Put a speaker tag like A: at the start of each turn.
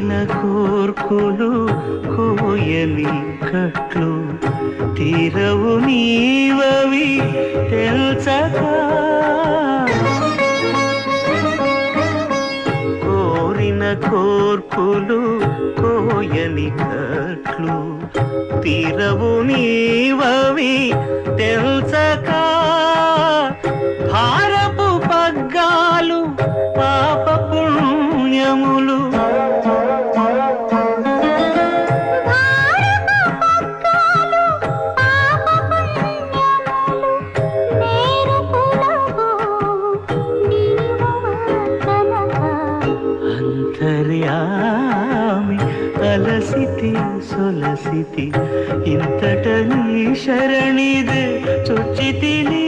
A: కోరిన కోర్కులు కోయని కట్లు తీరవు నీవవి తెలుసక కోరిన కోర్కులు కోయని కట్లు తీరవు నీవవి తెలుసక భారపు పగ్గాలు పాప పుణ్యములు అంతర్యామి అలసితి సొలసితి ఇంతట నీ శరణిదే చొచ్చితిని